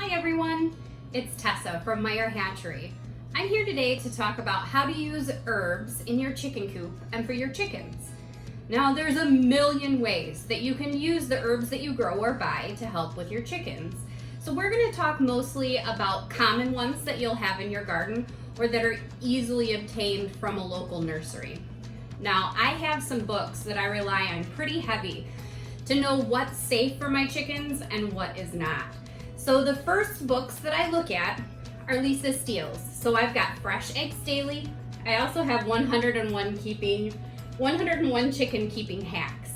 Hi everyone, it's Tessa from Meyer Hatchery. I'm here today to talk about how to use herbs in your chicken coop and for your chickens. Now there's a million ways that you can use the herbs that you grow or buy to help with your chickens. So we're going to talk mostly about common ones that you'll have in your garden or that are easily obtained from a local nursery. Now I have some books that I rely on pretty heavy to know what's safe for my chickens and what is not. So the first books that I look at are Lisa Steele's. So I've got Fresh Eggs Daily. I also have 101 Chicken Keeping Hacks.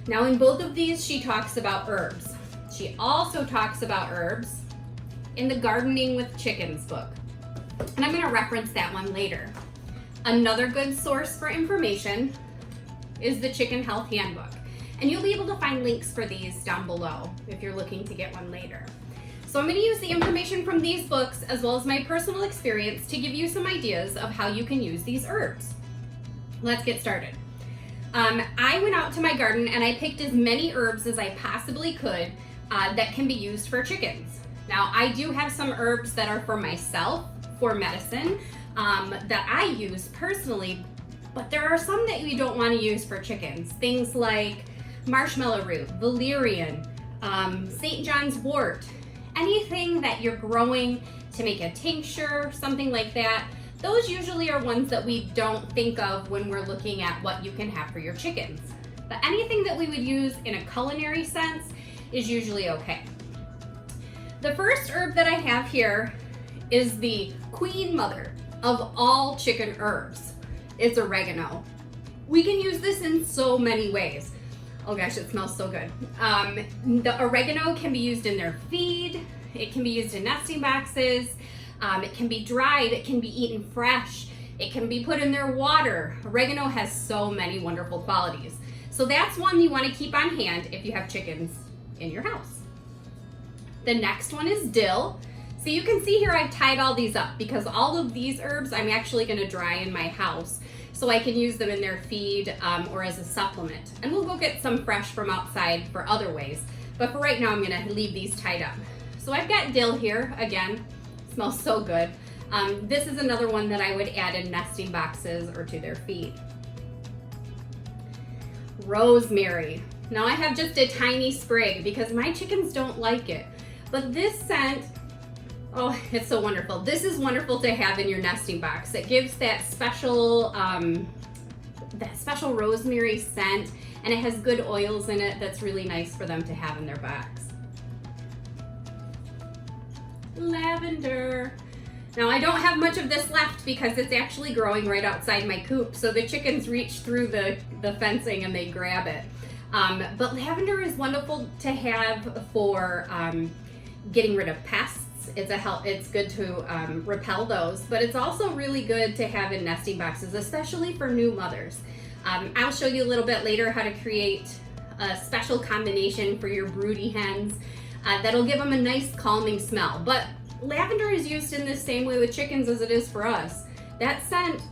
Now in both of these she talks about herbs. She also talks about herbs in the Gardening with Chickens book. And I'm going to reference that one later. Another good source for information is the Chicken Health Handbook. And you'll be able to find links for these down below if you're looking to get one later. So I'm going to use the information from these books as well as my personal experience to give you some ideas of how you can use these herbs. Let's get started. I went out to my garden and I picked as many herbs as I possibly could that can be used for chickens. Now I do have some herbs that are for myself, for medicine, that I use personally, but there are some that you don't want to use for chickens. Things like marshmallow root, valerian, St. John's wort, anything that you're growing to make a tincture, something like that. Those usually are ones that we don't think of when we're looking at what you can have for your chickens. But anything that we would use in a culinary sense is usually okay. The first herb that I have here is the queen mother of all chicken herbs. It's oregano. We can use this in so many ways. Oh gosh, it smells so good. The oregano can be used in their feed. It can be used in nesting boxes. It can be dried. It can be eaten fresh. It can be put in their water. Oregano has so many wonderful qualities. So that's one you want to keep on hand if you have chickens in your house. The next one is dill. So you can see here I've tied all these up because all of these herbs I'm actually going to dry in my house so I can use them in their feed or as a supplement. And we'll go get some fresh from outside for other ways. But for right now I'm going to leave these tied up. So I've got dill here again. Smells so good. This is another one that I would add in nesting boxes or to their feed. Rosemary. Now I have just a tiny sprig because my chickens don't like it. But this scent, oh, it's so wonderful. This is wonderful to have in your nesting box. It gives that special rosemary scent, and it has good oils in it that's really nice for them to have in their box. Lavender. Now I don't have much of this left because it's actually growing right outside my coop, so the chickens reach through the fencing and they grab it. But lavender is wonderful to have for getting rid of pests. It's good to repel those, but it's also really good to have in nesting boxes, especially for new mothers. I'll show you a little bit later how to create a special combination for your broody hens that'll give them a nice calming smell. But lavender is used in the same way with chickens as it is for us. That scent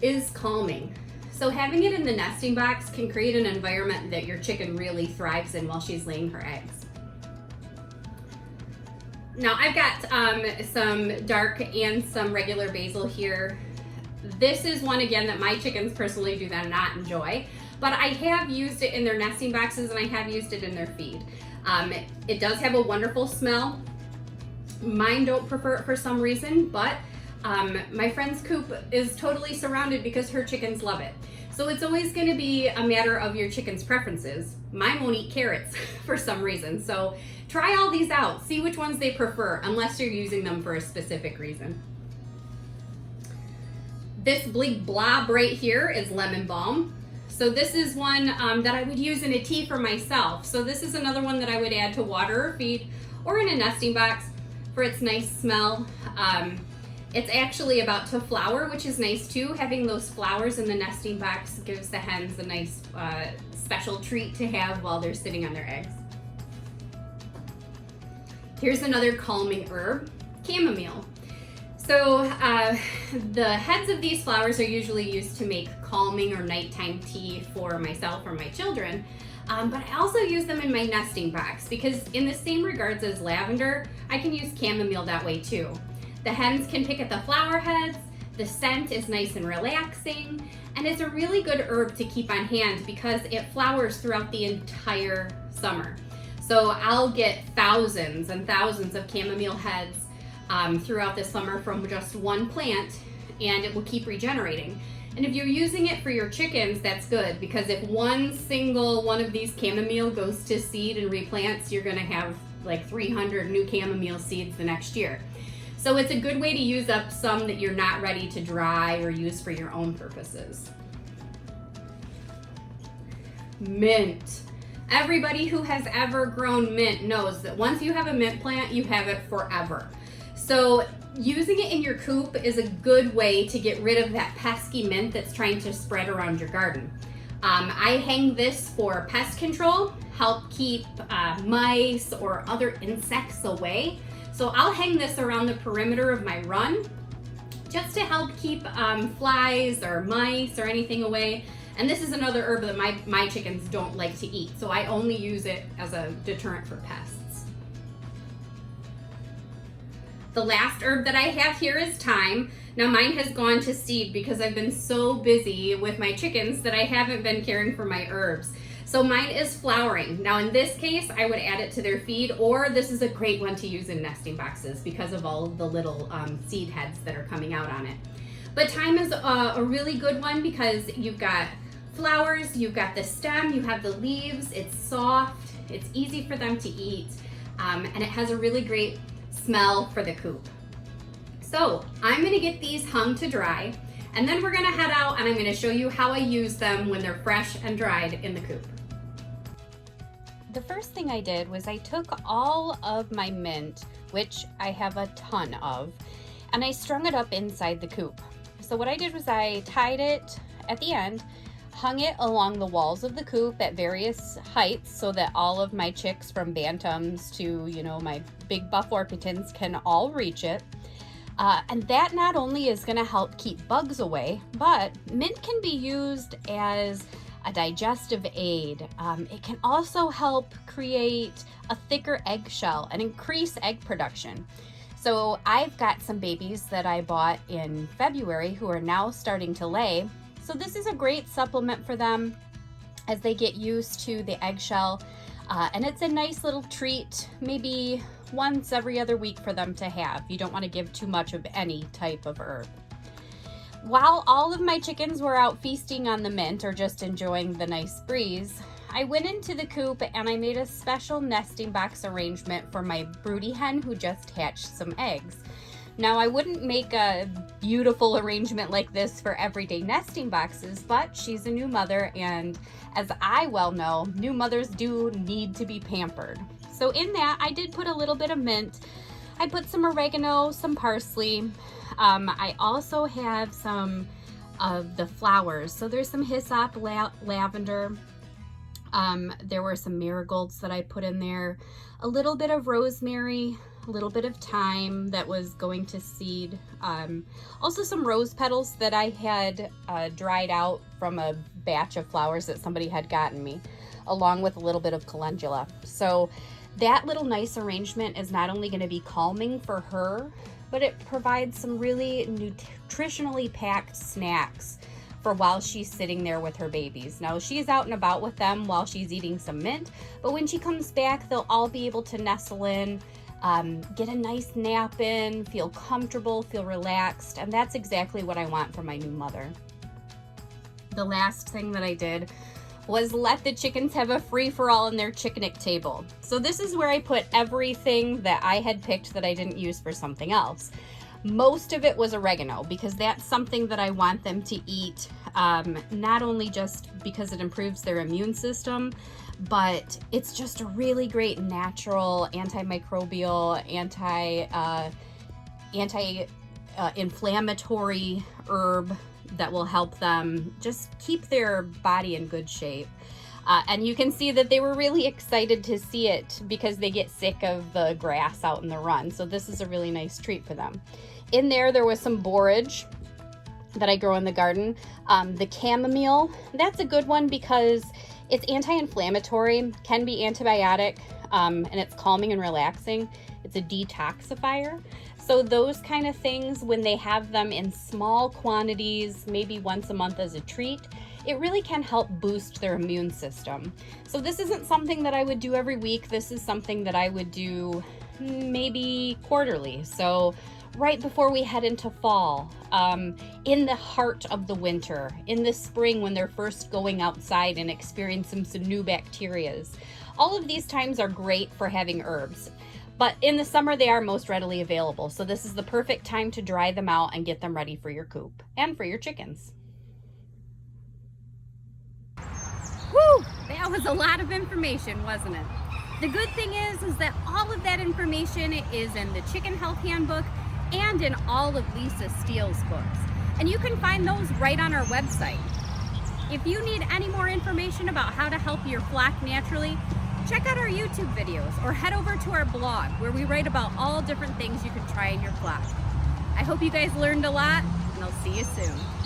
is calming. So having it in the nesting box can create an environment that your chicken really thrives in while she's laying her eggs. Now I've got some dark and some regular basil here. This is one again that my chickens personally do not enjoy, but I have used it in their nesting boxes and I have used it in their feed. It does have a wonderful smell. Mine don't prefer it for some reason, but my friend's coop is totally surrounded because her chickens love it. So it's always going to be a matter of your chicken's preferences. Mine won't eat carrots for some reason. So try all these out. See which ones they prefer, unless you're using them for a specific reason. This big blob right here is lemon balm. So this is one that I would use in a tea for myself. So this is another one that I would add to water or feed or in a nesting box for its nice smell. It's actually about to flower, which is nice too. Having those flowers in the nesting box gives the hens a nice special treat to have while they're sitting on their eggs. Here's another calming herb, chamomile. So the heads of these flowers are usually used to make calming or nighttime tea for myself or my children. But I also use them in my nesting box because in the same regards as lavender, I can use chamomile that way too. The hens can pick at the flower heads, the scent is nice and relaxing, and it's a really good herb to keep on hand because it flowers throughout the entire summer. So I'll get thousands and thousands of chamomile heads throughout the summer from just one plant, and it will keep regenerating. And if you're using it for your chickens, that's good, because if one single one of these chamomile goes to seed and replants, you're gonna have like 300 new chamomile seeds the next year. So it's a good way to use up some that you're not ready to dry or use for your own purposes. Mint. Everybody who has ever grown mint knows that once you have a mint plant, you have it forever. So using it in your coop is a good way to get rid of that pesky mint that's trying to spread around your garden. I hang this for pest control, help keep mice or other insects away. So I'll hang this around the perimeter of my run just to help keep flies or mice or anything away. And this is another herb that my chickens don't like to eat, so I only use it as a deterrent for pests. The last herb that I have here is thyme. Now mine has gone to seed because I've been so busy with my chickens that I haven't been caring for my herbs. So mine is flowering. Now in this case, I would add it to their feed, or this is a great one to use in nesting boxes because of all of the little seed heads that are coming out on it. But thyme is a really good one because you've got flowers, you've got the stem, you have the leaves, it's soft, it's easy for them to eat, and it has a really great smell for the coop. So I'm gonna get these hung to dry, and then we're gonna head out and I'm gonna show you how I use them when they're fresh and dried in the coop. The first thing I did was I took all of my mint, which I have a ton of, and I strung it up inside the coop. So what I did was I tied it at the end, hung it along the walls of the coop at various heights so that all of my chicks from bantams to, my big buff Orpingtons can all reach it. And that not only is going to help keep bugs away, but mint can be used as a digestive aid. It can also help create a thicker eggshell and increase egg production. So I've got some babies that I bought in February who are now starting to lay. So this is a great supplement for them as they get used to the eggshell. And it's a nice little treat, maybe once every other week for them to have. You don't want to give too much of any type of herb. While all of my chickens were out feasting on the mint or just enjoying the nice breeze, I went into the coop and I made a special nesting box arrangement for my broody hen who just hatched some eggs. Now, I wouldn't make a beautiful arrangement like this for everyday nesting boxes, but she's a new mother, and as I well know, new mothers do need to be pampered. So in that, I did put a little bit of mint. I put some oregano, some parsley. I also have some of the flowers. So there's some hyssop, lavender. There were some marigolds that I put in there, a little bit of rosemary, a little bit of thyme that was going to seed. Also some rose petals that I had dried out from a batch of flowers that somebody had gotten me, along with a little bit of calendula. So that little nice arrangement is not only going to be calming for her, but it provides some really nutritionally packed snacks for while she's sitting there with her babies. Now she's out and about with them while she's eating some mint, but when she comes back, they'll all be able to nestle in, get a nice nap in, feel comfortable, feel relaxed, and that's exactly what I want for my new mother. The last thing that I did was let the chickens have a free-for-all in their chickenic table. So this is where I put everything that I had picked that I didn't use for something else. Most of it was oregano because that's something that I want them to eat, not only just because it improves their immune system, but it's just a really great natural antimicrobial, anti-inflammatory herb that will help them just keep their body in good shape. And you can see that they were really excited to see it because they get sick of the grass out in the run. So this is a really nice treat for them. In there was some borage that I grow in the garden. The chamomile, that's a good one because It's anti-inflammatory, can be antibiotic, and it's calming and relaxing. It's a detoxifier. So those kind of things, when they have them in small quantities, maybe once a month as a treat, it really can help boost their immune system. So this isn't something that I would do every week. This is something that I would do maybe quarterly. So right before we head into fall, in the heart of the winter, in the spring when they're first going outside and experiencing some new bacterias. All of these times are great for having herbs. But in the summer, they are most readily available. So this is the perfect time to dry them out and get them ready for your coop and for your chickens. Woo! That was a lot of information, wasn't it? The good thing is that all of that information is in the Chicken Health Handbook and in all of Lisa Steele's books. And you can find those right on our website. If you need any more information about how to help your flock naturally, check out our YouTube videos or head over to our blog where we write about all different things you can try in your flock. I hope you guys learned a lot, and I'll see you soon.